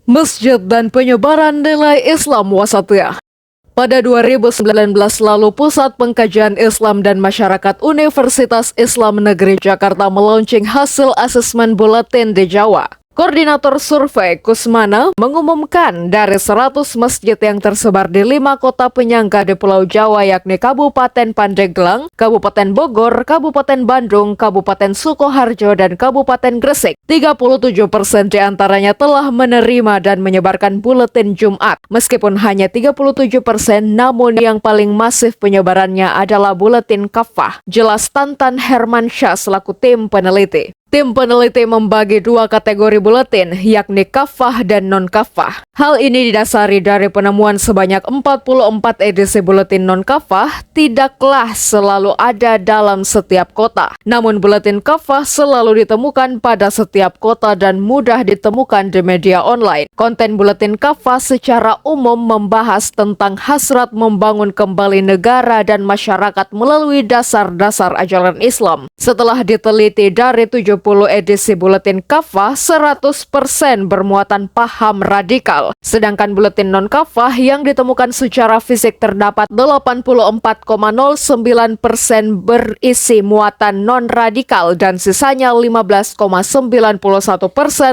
Masjid dan penyebaran nilai Islam Wasatiyah. Pada 2019 lalu, Pusat Pengkajian Islam dan Masyarakat Universitas Islam Negeri Jakarta meluncing hasil asesmen buletin di Jawa. Koordinator survei Kusmana mengumumkan dari 100 masjid yang tersebar di 5 kota penyangga di Pulau Jawa, yakni Kabupaten Pandeglang, Kabupaten Bogor, Kabupaten Bandung, Kabupaten Sukoharjo, dan Kabupaten Gresik. 37% diantaranya telah menerima dan menyebarkan buletin Jumat. Meskipun hanya 37%, namun yang paling masif penyebarannya adalah buletin kafah. Jelas Tantan Hermansyah selaku tim peneliti. Tim peneliti membagi 2 kategori buletin, yakni kafah dan non-kafah. Hal ini didasari dari penemuan sebanyak 44 edisi buletin non-kafah tidaklah selalu ada dalam setiap kota. Namun buletin kafah selalu ditemukan pada setiap kota dan mudah ditemukan di media online. Konten buletin kafah secara umum membahas tentang hasrat membangun kembali negara dan masyarakat melalui dasar-dasar ajaran Islam. Setelah diteliti dari 70 edisi buletin kafah, 100% bermuatan paham radikal. Sedangkan buletin non-kafah yang ditemukan secara fisik terdapat 84,09% berisi muatan non-radikal dan sisanya 15,91%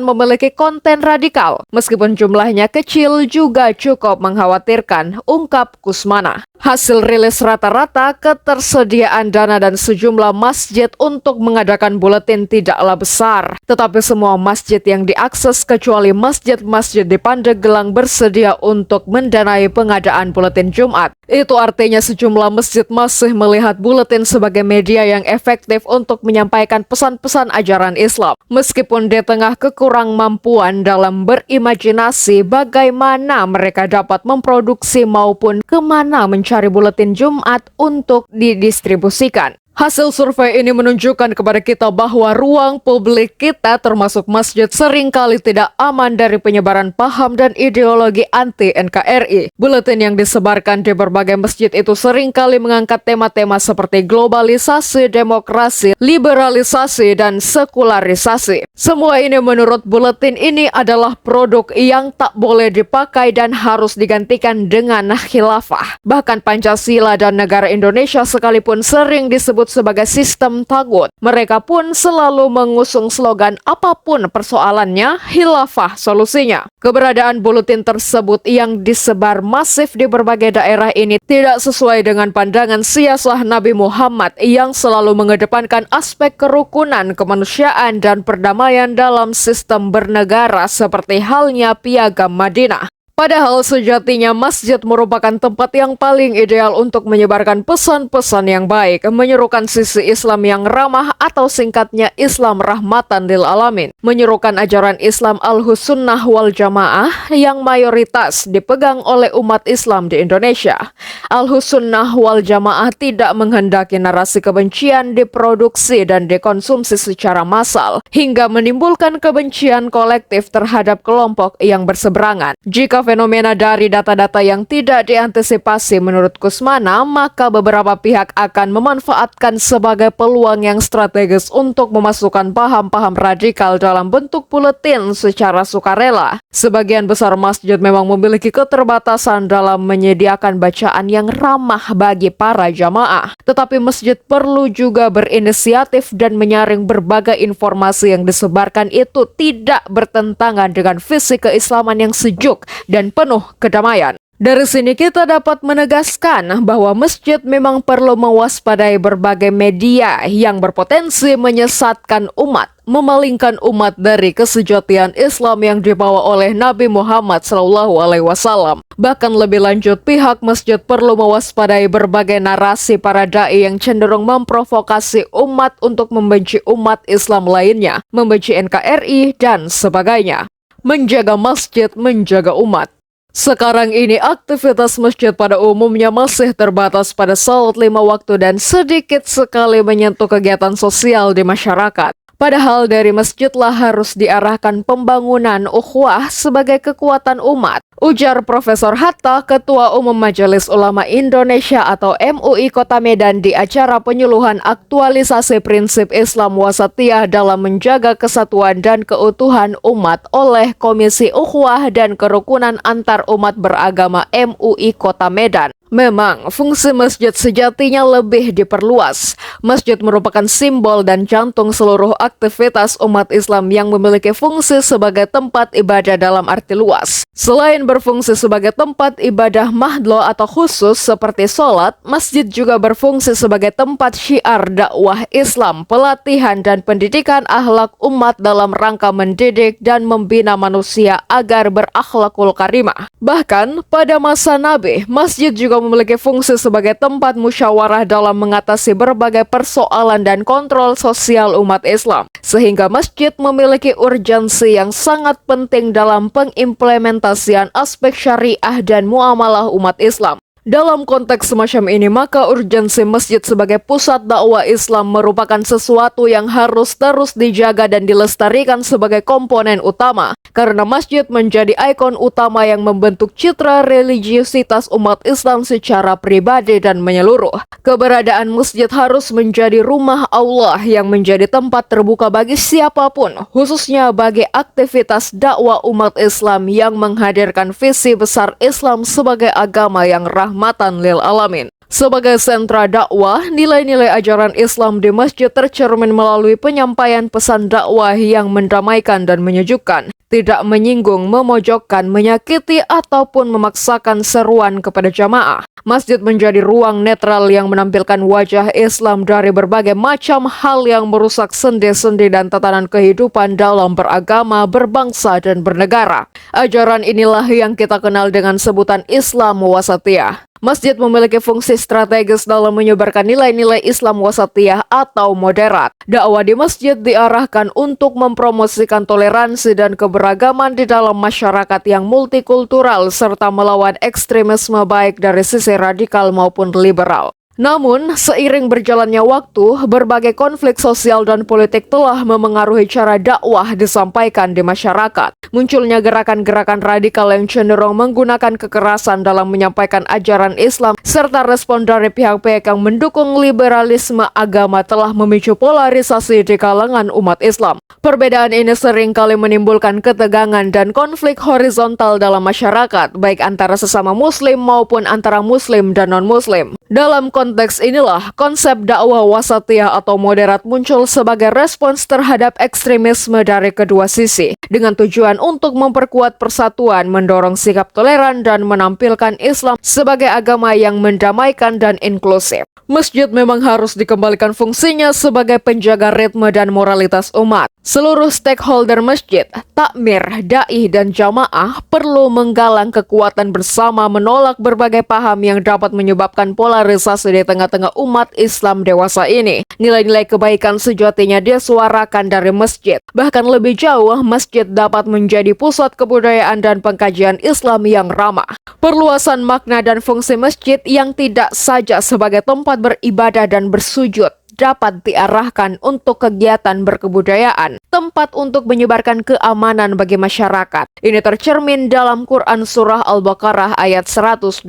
memiliki konten radikal. Meskipun jumlahnya kecil juga cukup mengkhawatirkan, ungkap Kusmana. Hasil rilis rata-rata ketersediaan dana dan sejumlah masjid untuk mengadakan buletin tidaklah besar. Tetapi semua masjid yang diakses kecuali masjid-masjid di Pandeglang bersedia untuk mendanai pengadaan buletin Jumat. Itu artinya sejumlah masjid masih melihat buletin sebagai media yang efektif untuk menyampaikan pesan-pesan ajaran Islam. Meskipun di tengah kekurang mampuan dalam berimajinasi bagaimana mereka dapat memproduksi maupun kemana mencari buletin Jumat untuk didistribusikan. Hasil survei ini menunjukkan kepada kita bahwa ruang publik kita termasuk masjid seringkali tidak aman dari penyebaran paham dan ideologi anti-NKRI. Buletin yang disebarkan di berbagai masjid itu seringkali mengangkat tema-tema seperti globalisasi, demokrasi, liberalisasi, dan sekularisasi. Semua ini menurut buletin ini adalah produk yang tak boleh dipakai dan harus digantikan dengan khilafah. Bahkan Pancasila dan negara Indonesia sekalipun sering disebut sebagai sistem tagut. Mereka pun selalu mengusung slogan apapun persoalannya, khilafah solusinya. Keberadaan buletin tersebut yang disebar masif di berbagai daerah ini tidak sesuai dengan pandangan siasah Nabi Muhammad yang selalu mengedepankan aspek kerukunan, kemanusiaan, dan perdamaian dalam sistem bernegara seperti halnya Piagam Madinah. Padahal sejatinya masjid merupakan tempat yang paling ideal untuk menyebarkan pesan-pesan yang baik, menyerukan sisi Islam yang ramah atau singkatnya Islam rahmatan lil alamin, menyerukan ajaran Islam al-Sunnah wal Jamaah yang mayoritas dipegang oleh umat Islam di Indonesia. Al-Sunnah wal Jamaah tidak menghendaki narasi kebencian diproduksi dan dikonsumsi secara massal hingga menimbulkan kebencian kolektif terhadap kelompok yang berseberangan. Jika fenomena dari data-data yang tidak diantisipasi menurut Kusmana, maka beberapa pihak akan memanfaatkan sebagai peluang yang strategis untuk memasukkan paham-paham radikal dalam bentuk buletin secara sukarela. Sebagian besar masjid memang memiliki keterbatasan dalam menyediakan bacaan yang ramah bagi para jamaah. Tetapi masjid perlu juga berinisiatif dan menyaring berbagai informasi yang disebarkan itu tidak bertentangan dengan visi keislaman yang sejuk dan penuh kedamaian. Dari sini kita dapat menegaskan bahwa masjid memang perlu mewaspadai berbagai media yang berpotensi menyesatkan umat, memalingkan umat dari kesejatian Islam yang dibawa oleh Nabi Muhammad SAW. Bahkan lebih lanjut, pihak masjid perlu mewaspadai berbagai narasi para dai yang cenderung memprovokasi umat untuk membenci umat Islam lainnya, membenci NKRI, dan sebagainya. Menjaga masjid, menjaga umat. Sekarang ini aktivitas masjid pada umumnya masih terbatas pada salat 5 waktu dan sedikit sekali menyentuh kegiatan sosial di masyarakat. Padahal dari masjidlah harus diarahkan pembangunan ukhuwah sebagai kekuatan umat. Ujar Profesor Hatta, Ketua Umum Majelis Ulama Indonesia atau MUI Kota Medan di acara penyuluhan aktualisasi prinsip Islam Wasatiyah dalam menjaga kesatuan dan keutuhan umat oleh Komisi Ukhuwah dan Kerukunan Antar Umat Beragama MUI Kota Medan. Memang, fungsi masjid sejatinya lebih diperluas. Masjid merupakan simbol dan jantung seluruh aktivitas umat Islam yang memiliki fungsi sebagai tempat ibadah dalam arti luas. Selain berfungsi sebagai tempat ibadah mahdlo atau khusus seperti sholat, masjid juga berfungsi sebagai tempat syiar dakwah Islam, pelatihan dan pendidikan akhlak umat dalam rangka mendidik dan membina manusia agar berakhlakul karimah. Bahkan, pada masa Nabi, masjid juga memiliki fungsi sebagai tempat musyawarah dalam mengatasi berbagai persoalan dan kontrol sosial umat Islam, sehingga masjid memiliki urgensi yang sangat penting dalam pengimplementasian aspek syariah dan muamalah umat Islam. Dalam konteks semacam ini, maka urgensi masjid sebagai pusat dakwah Islam merupakan sesuatu yang harus terus dijaga dan dilestarikan sebagai komponen utama, karena masjid menjadi ikon utama yang membentuk citra religiusitas umat Islam secara pribadi dan menyeluruh. Keberadaan masjid harus menjadi rumah Allah yang menjadi tempat terbuka bagi siapapun, khususnya bagi aktivitas dakwah umat Islam yang menghadirkan visi besar Islam sebagai agama yang rahmatan lil alamin. Sebagai sentra dakwah, nilai-nilai ajaran Islam di masjid tercermin melalui penyampaian pesan dakwah yang mendamaikan dan menyejukkan, tidak menyinggung, memojokkan, menyakiti, ataupun memaksakan seruan kepada jamaah. Masjid menjadi ruang netral yang menampilkan wajah Islam dari berbagai macam hal yang merusak sendi-sendi dan tatanan kehidupan dalam beragama, berbangsa, dan bernegara. Ajaran inilah yang kita kenal dengan sebutan Islam Wasatiyah. Masjid memiliki fungsi strategis dalam menyebarkan nilai-nilai Islam wasatiyah atau moderat. Dakwah di masjid diarahkan untuk mempromosikan toleransi dan keberagaman di dalam masyarakat yang multikultural serta melawan ekstremisme baik dari sisi radikal maupun liberal. Namun, seiring berjalannya waktu, berbagai konflik sosial dan politik telah memengaruhi cara dakwah disampaikan di masyarakat. Munculnya gerakan-gerakan radikal yang cenderung menggunakan kekerasan dalam menyampaikan ajaran Islam, serta respon dari pihak-pihak yang mendukung liberalisme agama telah memicu polarisasi di kalangan umat Islam. Perbedaan ini seringkali menimbulkan ketegangan dan konflik horizontal dalam masyarakat, baik antara sesama muslim maupun antara muslim dan non-muslim. Dalam konteks inilah, konsep dakwah wasatiyah atau moderat muncul sebagai respons terhadap ekstremisme dari kedua sisi, dengan tujuan untuk memperkuat persatuan, mendorong sikap toleran, dan menampilkan Islam sebagai agama yang mendamaikan dan inklusif. Masjid memang harus dikembalikan fungsinya sebagai penjaga ritme dan moralitas umat. Seluruh stakeholder masjid, takmir, dai, dan jamaah perlu menggalang kekuatan bersama menolak berbagai paham yang dapat menyebabkan polarisasi di tengah-tengah umat Islam dewasa ini. Nilai-nilai kebaikan sejatinya disuarakan dari masjid. Bahkan lebih jauh, masjid dapat menjadi pusat kebudayaan dan pengkajian Islam yang ramah. Perluasan makna dan fungsi masjid yang tidak saja sebagai tempat beribadah dan bersujud dapat diarahkan untuk kegiatan berkebudayaan, tempat untuk menyebarkan keamanan bagi masyarakat. Ini tercermin dalam Quran Surah Al-Baqarah ayat 125.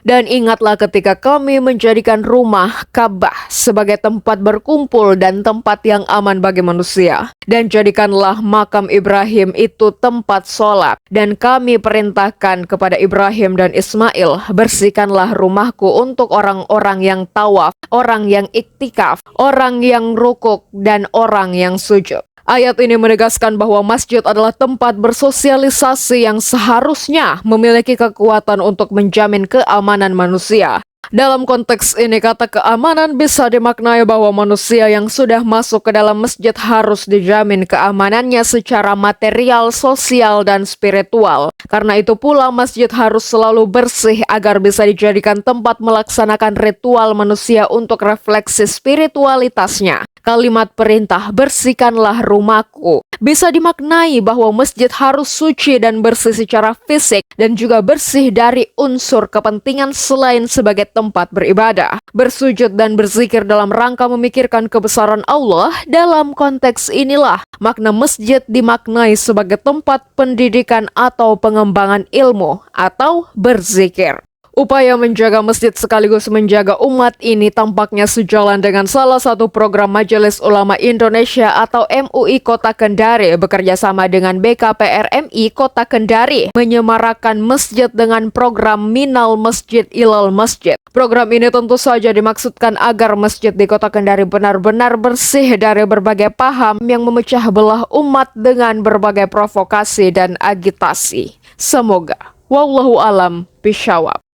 Dan ingatlah ketika kami menjadikan rumah Ka'bah sebagai tempat berkumpul dan tempat yang aman bagi manusia. Dan jadikanlah makam Ibrahim itu tempat sholat. Dan kami perintahkan kepada Ibrahim dan Ismail, bersihkanlah rumahku untuk orang-orang yang tawaf, orang yang iktikaf, orang yang rukuk, dan orang yang sujud. Ayat ini menegaskan bahwa masjid adalah tempat bersosialisasi yang seharusnya memiliki kekuatan untuk menjamin keamanan manusia. Dalam konteks ini, kata keamanan bisa dimaknai bahwa manusia yang sudah masuk ke dalam masjid harus dijamin keamanannya secara material, sosial, dan spiritual. Karena itu pula masjid harus selalu bersih agar bisa dijadikan tempat melaksanakan ritual manusia untuk refleksi spiritualitasnya. Kalimat perintah "bersihkanlah rumahku" bisa dimaknai bahwa masjid harus suci dan bersih secara fisik dan juga bersih dari unsur kepentingan selain sebagai tempat beribadah. Bersujud dan berzikir dalam rangka memikirkan kebesaran Allah, dalam konteks inilah makna masjid dimaknai sebagai tempat pendidikan atau pengembangan ilmu atau berzikir. Upaya menjaga masjid sekaligus menjaga umat ini tampaknya sejalan dengan salah satu program Majelis Ulama Indonesia atau MUI Kota Kendari bekerja sama dengan BKPRMI Kota Kendari menyemarakan masjid dengan program Minal Masjid Ilal Masjid. Program ini tentu saja dimaksudkan agar masjid di Kota Kendari benar-benar bersih dari berbagai paham yang memecah belah umat dengan berbagai provokasi dan agitasi. Semoga wallahu alam bishawab.